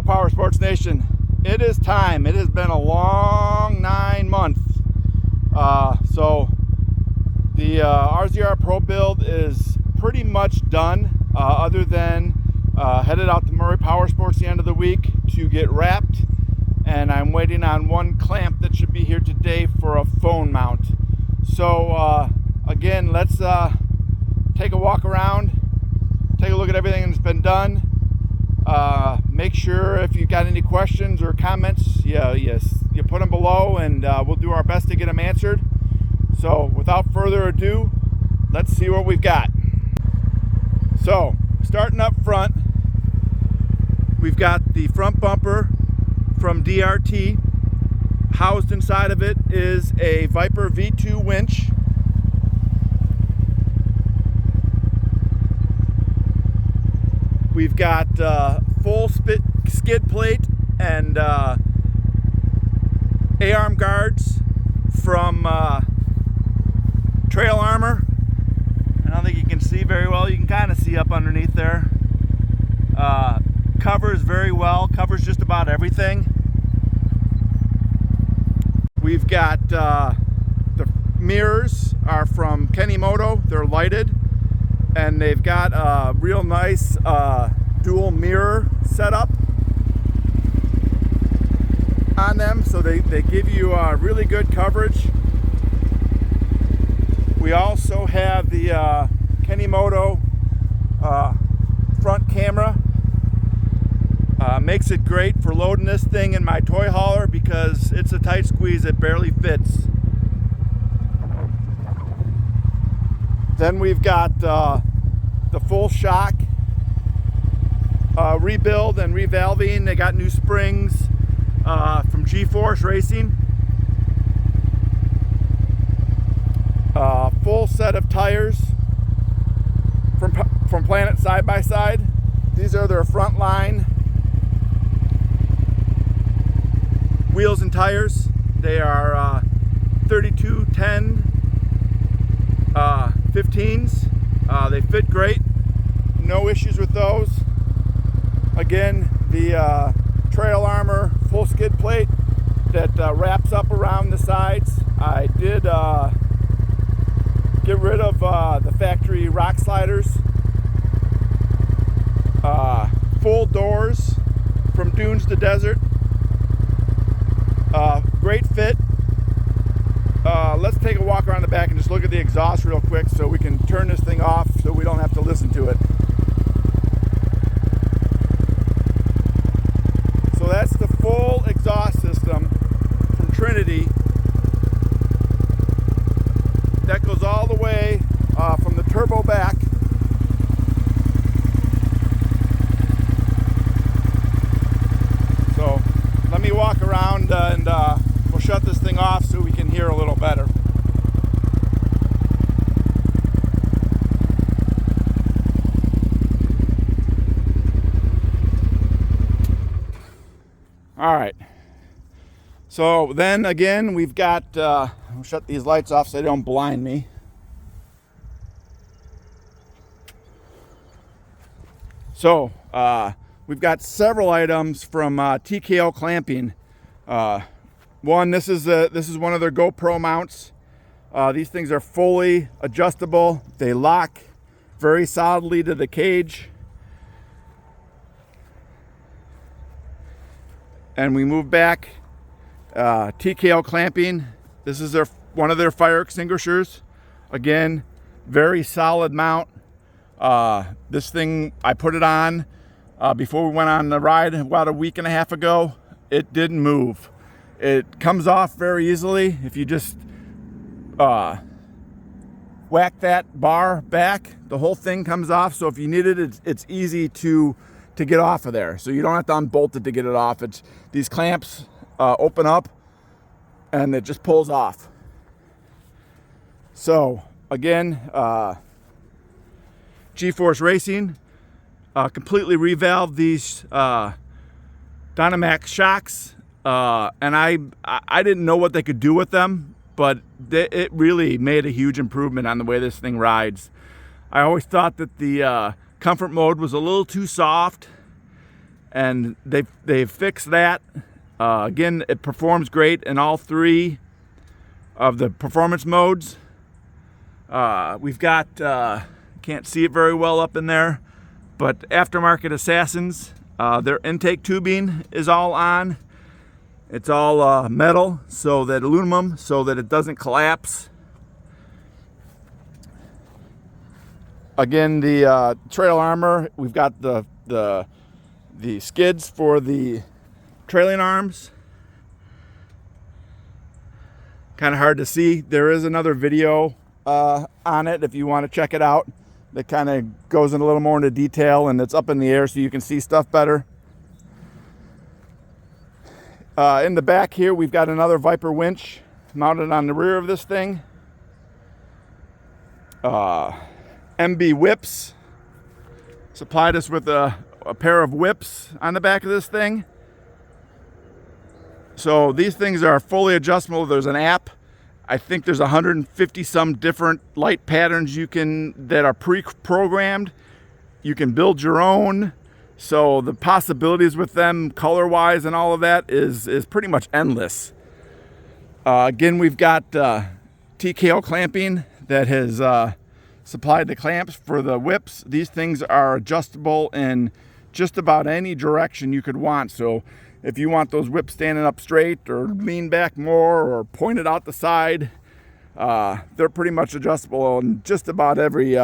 Well, Power Sports Nation, it is time. It has been a long 9 months. So the RZR Pro Build is pretty much done, other than headed out to Murray Power Sports the end of the week to get wrapped, and I'm waiting on one clamp that should be here today for a phone mount. So again, let's take a walk around, take a look at everything that's been done. Make sure if you've got any questions or comments, you put them below, and we'll do our best to get them answered. So without further ado, let's see what we've got. So starting up front, we've got the front bumper from DRT. Housed inside of it is a Viper V2 winch. We've got full skid plate and A-arm guards from Trail Armor. I don't think you can see very well. You can kind of see up underneath there. Covers very well. Covers just about everything. We've got the mirrors are from Kenimoto. They're lighted, and they've got a real nice dual mirror setup on them, so they give you really good coverage. We also have the Kenimoto front camera. Makes it great for loading this thing in my toy hauler because it's a tight squeeze, it barely fits. Then we've got the full shock rebuild and revalving. They got new springs from G-Force Racing. Full set of tires from Planet Side by Side. These are their front line wheels and tires. They are 3210 15s. They fit great, no issues with those. Again, the Trail Armor full skid plate that wraps up around the sides. I did get rid of the factory rock sliders. Full doors from dunes to desert. Great fit. Let's take a walk around the back and just look at the exhaust real quick so we can turn this thing off so we don't have to listen to it. So that's the full exhaust system from Trinity. That goes all the way from the turbo back so let me walk around and we'll shut this thing off so we can hear a little better. All right, so then again we've got I'll shut these lights off so they don't blind me. So we've got several items from TKO Clamping. This is one of their GoPro mounts. These things are fully adjustable. They lock very solidly to the cage. And we move back. TKO Clamping. This is one of their fire extinguishers. Again, very solid mount. This thing, I put it on before we went on the ride about a week and a half ago. It didn't move. It comes off very easily if you just whack that bar back. The whole thing comes off. So if you need it, it's easy to get off of there. So you don't have to unbolt it to get it off. These clamps open up and it just pulls off. So again, G-Force Racing completely revalved these Dynamax shocks, and I didn't know what they could do with them, but it really made a huge improvement on the way this thing rides. I always thought that the comfort mode was a little too soft, and they've fixed that. Again, it performs great in all 3 of the performance modes. We've got, can't see it very well up in there, but aftermarket Assassins, their intake tubing is all on. It's all metal, so that aluminum, so that it doesn't collapse. Again, the trail armor, we've got the skids for the trailing arms. Kind of hard to see. There is another video on it if you want to check it out. That kind of goes in a little more into detail, and it's up in the air so you can see stuff better. In the back here, we've got another Viper winch mounted on the rear of this thing. MB whips supplied us with a pair of whips on the back of this thing. So these things are fully adjustable. There's an app. I think there's 150 some different light patterns that are pre-programmed. You can build your own. So the possibilities with them color-wise and all of that is pretty much endless. Again, we've got TKO clamping that has supplied the clamps for the whips. These things are adjustable in just about any direction you could want. So if you want those whips standing up straight or lean back more or pointed out the side, they're pretty much adjustable in just about every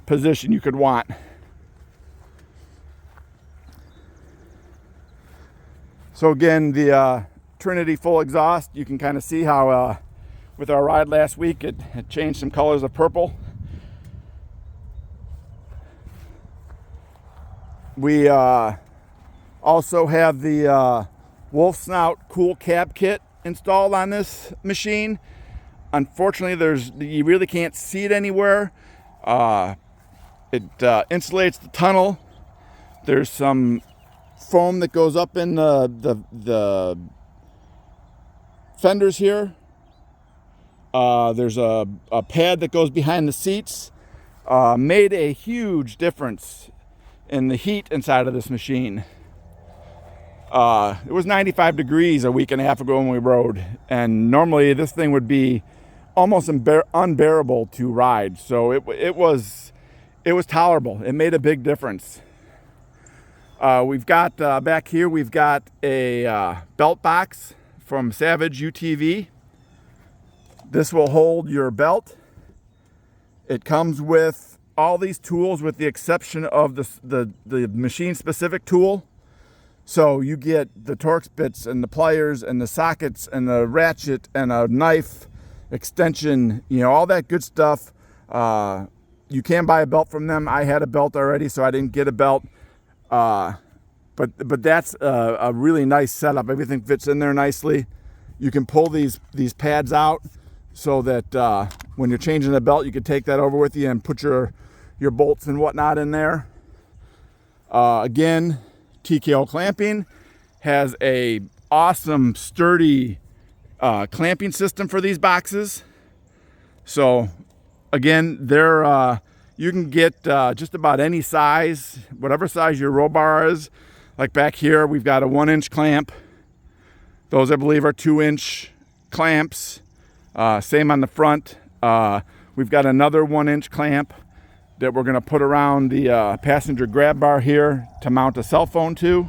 position you could want. So again, the Trinity full exhaust, you can kind of see how with our ride last week, it changed some colors of purple. We also have the Wolf Snout Cool Cab Kit installed on this machine. Unfortunately, you really can't see it anywhere. It insulates the tunnel. There's some foam that goes up in the fenders here. There's a pad that goes behind the seats. Made a huge difference in the heat inside of this machine. It was 95 degrees a week and a half ago when we rode, and normally this thing would be almost unbearable to ride. So it was tolerable. It made a big difference. We've got back here, we've got a belt box from Savage UTV. This will hold your belt. It comes with all these tools with the exception of the machine specific tool. So you get the Torx bits and the pliers and the sockets and the ratchet and a knife extension, all that good stuff. You can buy a belt from them. I had a belt already, so I didn't get a belt. But that's a really nice setup. Everything fits in there nicely. You can pull these pads out so that when you're changing the belt, you can take that over with you and put your bolts and whatnot in there. Again, TKO clamping has a awesome sturdy clamping system for these boxes. So again, you can get just about any size, whatever size your roll bar is. Like back here, we've got a 1-inch clamp. Those I believe are 2-inch clamps. Same on the front. We've got another 1-inch clamp that we're going to put around the passenger grab bar here to mount a cell phone to.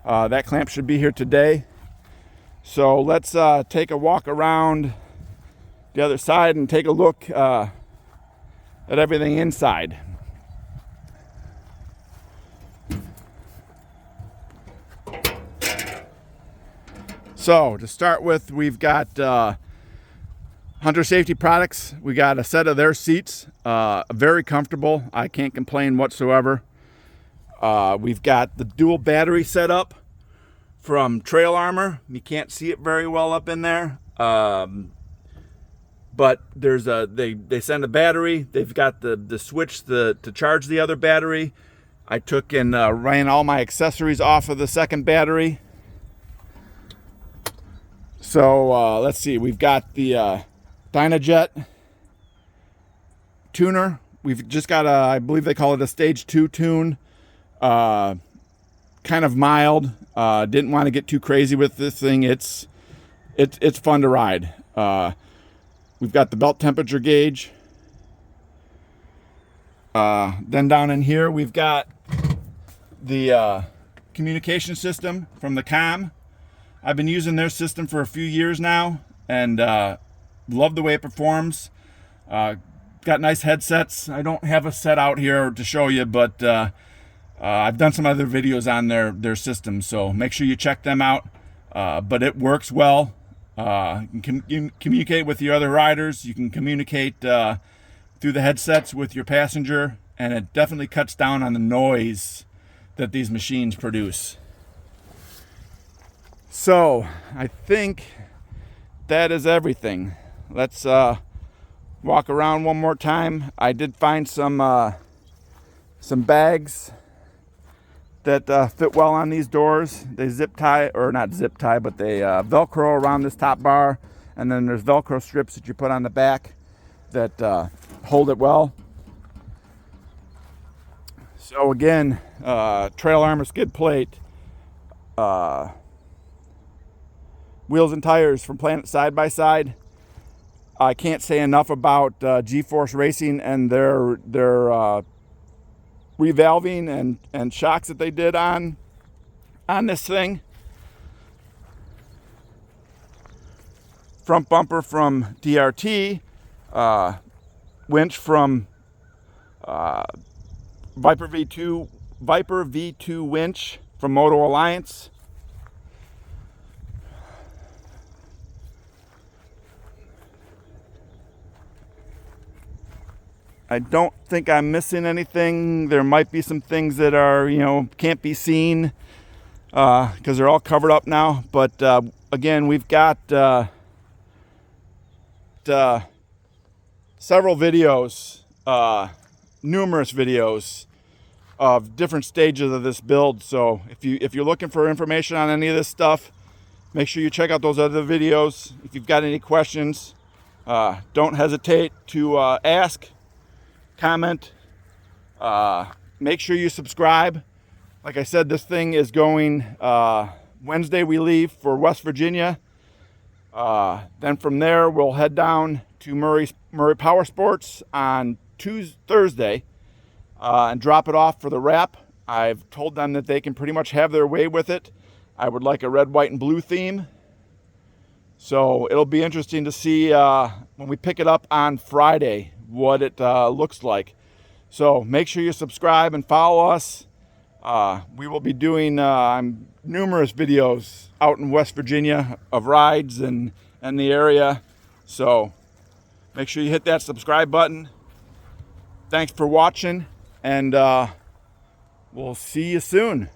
That clamp should be here today. So let's take a walk around the other side and take a look at everything inside. So to start with, we've got Hunter Safety Products. We got a set of their seats, very comfortable. I can't complain whatsoever. We've got the dual battery setup from Trail Armor. You can't see it very well up in there, but there's they send a battery. They've got the switch to charge the other battery. I took and ran all my accessories off of the second battery. So let's see. We've got the Dynajet tuner. We've just got I believe they call it a stage 2 tune. kind of mild. Didn't want to get too crazy with this thing. It's fun to ride. We've got the belt temperature gauge. Then down in here we've got the communication system from the Com. I've been using their system for a few years now, and love the way it performs. Got nice headsets. I don't have a set out here to show you, but I've done some other videos on their system, so make sure you check them out. But it works well. You can communicate with your other riders. You can communicate through the headsets with your passenger, and it definitely cuts down on the noise that these machines produce. So I think that is everything. Let's walk around one more time. I did find some bags that fit well on these doors. They zip tie, or not zip tie, but they Velcro around this top bar, and then there's Velcro strips that you put on the back that hold it well. So again, trail armor skid plate, wheels and tires from Planet Side by Side. I can't say enough about G-Force Racing and their revalving and shocks that they did on this thing. Front bumper from DRT, winch from Viper V2 winch from Moto Alliance. I don't think I'm missing anything. There might be some things that are, can't be seen because they're all covered up now. But again, we've got several videos, numerous videos of different stages of this build. So if you're looking for information on any of this stuff, make sure you check out those other videos. If you've got any questions, don't hesitate to ask. Comment. Make sure you subscribe. Like I said, this thing is going Wednesday. We leave for West Virginia. Then from there we'll head down to Murray Power Sports on Thursday and drop it off for the wrap. I've told them that they can pretty much have their way with it. I would like a red, white, and blue theme. So it'll be interesting to see when we pick it up on Friday what it looks like. So make sure you subscribe and follow us. We will be doing numerous videos out in West Virginia of rides and the area. So make sure you hit that subscribe button. Thanks for watching, and we'll see you soon.